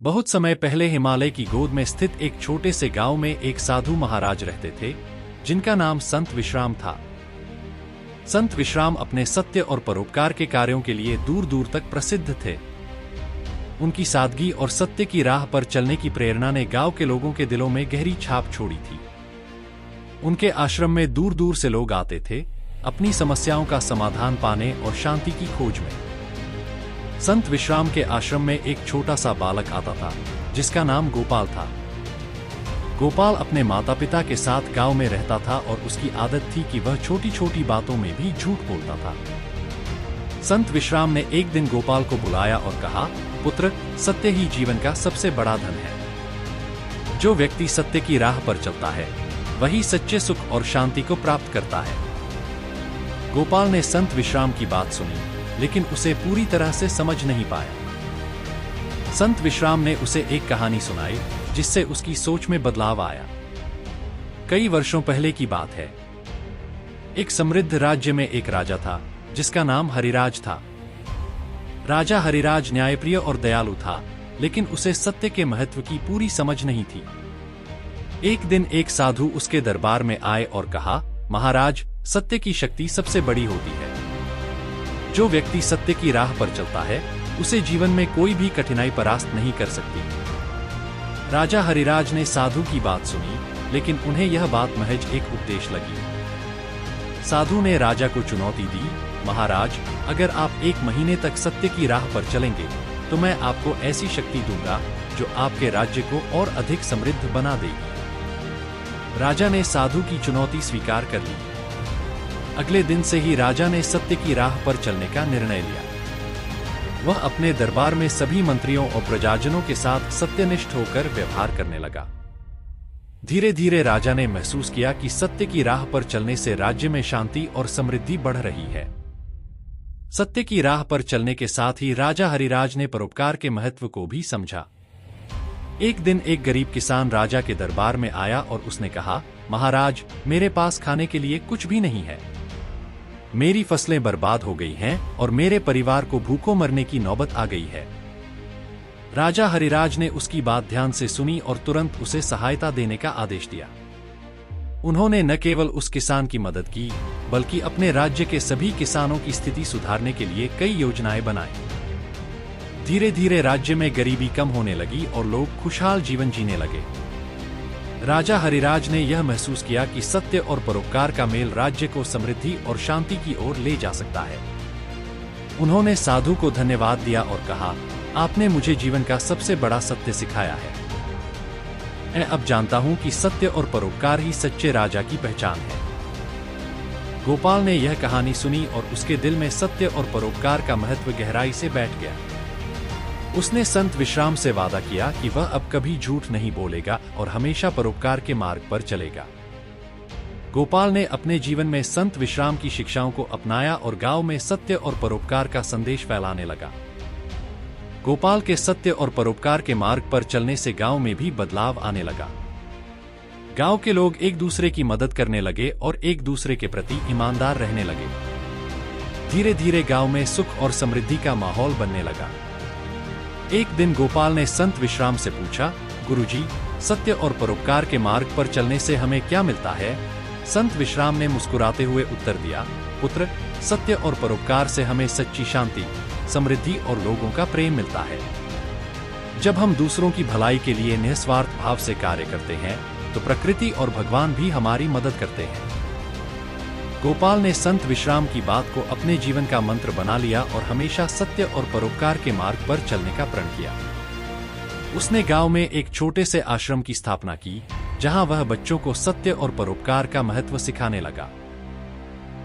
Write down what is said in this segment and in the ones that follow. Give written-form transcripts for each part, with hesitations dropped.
बहुत समय पहले हिमालय की गोद में स्थित एक छोटे से गांव में एक साधु महाराज रहते थे, जिनका नाम संत विश्राम था। संत विश्राम अपने सत्य और परोपकार के कार्यों के लिए दूर दूर तक प्रसिद्ध थे। उनकी सादगी और सत्य की राह पर चलने की प्रेरणा ने गांव के लोगों के दिलों में गहरी छाप छोड़ी थी। उनके आश्रम में दूर दूर से लोग आते थे, अपनी समस्याओं का समाधान पाने और शांति की खोज में। संत विश्राम के आश्रम में एक छोटा सा बालक आता था, जिसका नाम गोपाल था। गोपाल अपने माता पिता के साथ गांव में रहता था और उसकी आदत थी कि वह छोटी छोटी बातों में भी झूठ बोलता था। संत विश्राम ने एक दिन गोपाल को बुलाया और कहा, पुत्र, सत्य ही जीवन का सबसे बड़ा धन है। जो व्यक्ति सत्य की राह पर चलता है, वही सच्चे सुख और शांति को प्राप्त करता है। गोपाल ने संत विश्राम की बात सुनी, लेकिन उसे पूरी तरह से समझ नहीं पाया। संत विश्राम ने उसे एक कहानी सुनाई, जिससे उसकी सोच में बदलाव आया। कई वर्षों पहले की बात है। एक समृद्ध राज्य में एक राजा था, जिसका नाम हरिराज था। राजा हरिराज न्यायप्रिय और दयालु था, लेकिन उसे सत्य के महत्व की पूरी समझ नहीं थी। एक दिन एक साधु उसके दरबार में आए और कहा, महाराज, सत्य की शक्ति सबसे बड़ी होती है। जो व्यक्ति सत्य की राह पर चलता है, उसे जीवन में कोई भी कठिनाई परास्त नहीं कर सकती। राजा हरिराज ने साधु की बात सुनी, लेकिन उन्हें यह बात महज एक उपदेश लगी। साधु ने राजा को चुनौती दी, महाराज, अगर आप 1 महीने तक सत्य की राह पर चलेंगे, तो मैं आपको ऐसी शक्ति दूंगा जो आपके राज्य को और अधिक समृद्ध बना देगी। राजा ने साधु की चुनौती स्वीकार कर ली। अगले दिन से ही राजा ने सत्य की राह पर चलने का निर्णय लिया। वह अपने दरबार में सभी मंत्रियों और प्रजाजनों के साथ सत्यनिष्ठ होकर व्यवहार करने लगा। धीरे धीरे राजा ने महसूस किया कि सत्य की राह पर चलने से राज्य में शांति और समृद्धि बढ़ रही है। सत्य की राह पर चलने के साथ ही राजा हरिराज ने परोपकार के महत्व को भी समझा। एक दिन एक गरीब किसान राजा के दरबार में आया और उसने कहा, महाराज, मेरे पास खाने के लिए कुछ भी नहीं है। मेरी फसलें बर्बाद हो गई हैं और मेरे परिवार को भूखों मरने की नौबत आ गई है। राजा हरिराज ने उसकी बात ध्यान से सुनी और तुरंत उसे सहायता देने का आदेश दिया। उन्होंने न केवल उस किसान की मदद की, बल्कि अपने राज्य के सभी किसानों की स्थिति सुधारने के लिए कई योजनाएं बनाई। धीरे धीरे राज्य में गरीबी कम होने लगी और लोग खुशहाल जीवन जीने लगे। राजा हरिराज ने यह महसूस किया कि सत्य और परोपकार का मेल राज्य को समृद्धि और शांति की ओर ले जा सकता है। उन्होंने साधु को धन्यवाद दिया और कहा, आपने मुझे जीवन का सबसे बड़ा सत्य सिखाया है। मैं अब जानता हूं कि सत्य और परोपकार ही सच्चे राजा की पहचान है। गोपाल ने यह कहानी सुनी और उसके दिल में सत्य और परोपकार का महत्व गहराई से बैठ गया। उसने संत विश्राम से वादा किया कि वह अब कभी झूठ नहीं बोलेगा और हमेशा परोपकार के मार्ग पर चलेगा। गोपाल ने अपने जीवन में संत विश्राम की शिक्षाओं को अपनाया और गांव में सत्य और परोपकार का संदेश फैलाने लगा। गोपाल के सत्य और परोपकार के मार्ग पर चलने से गांव में भी बदलाव आने लगा। गांव के लोग एक दूसरे की मदद करने लगे और एक दूसरे के प्रति ईमानदार रहने लगे। धीरे धीरे गांव में सुख और समृद्धि का माहौल बनने लगा। एक दिन गोपाल ने संत विश्राम से पूछा, गुरुजी, सत्य और परोपकार के मार्ग पर चलने से हमें क्या मिलता है? संत विश्राम ने मुस्कुराते हुए उत्तर दिया, पुत्र, सत्य और परोपकार से हमें सच्ची शांति, समृद्धि और लोगों का प्रेम मिलता है। जब हम दूसरों की भलाई के लिए निस्वार्थ भाव से कार्य करते हैं, तो प्रकृति और भगवान भी हमारी मदद करते हैं। गोपाल ने संत विश्राम की बात को अपने जीवन का मंत्र बना लिया और हमेशा सत्य और परोपकार के मार्ग पर चलने का प्रण किया। उसने गांव में एक छोटे से आश्रम की स्थापना की, जहां वह बच्चों को सत्य और परोपकार का महत्व सिखाने लगा।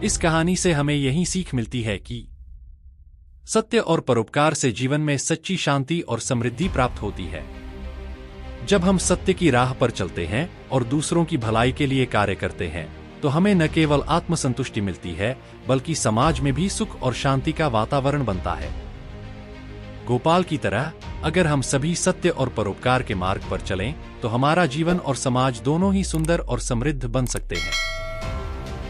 इस कहानी से हमें यही सीख मिलती है कि सत्य और परोपकार से जीवन में सच्ची शांति और समृद्धि प्राप्त होती है। जब हम सत्य की राह पर चलते हैं और दूसरों की भलाई के लिए कार्य करते हैं, तो हमें न केवल आत्मसंतुष्टि मिलती है, बल्कि समाज में भी सुख और शांति का वातावरण बनता है। गोपाल की तरह अगर हम सभी सत्य और परोपकार के मार्ग पर चलें, तो हमारा जीवन और समाज दोनों ही सुंदर और समृद्ध बन सकते हैं।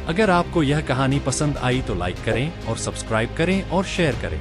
अगर आपको यह कहानी पसंद आई तो लाइक करें और सब्सक्राइब करें और शेयर करें।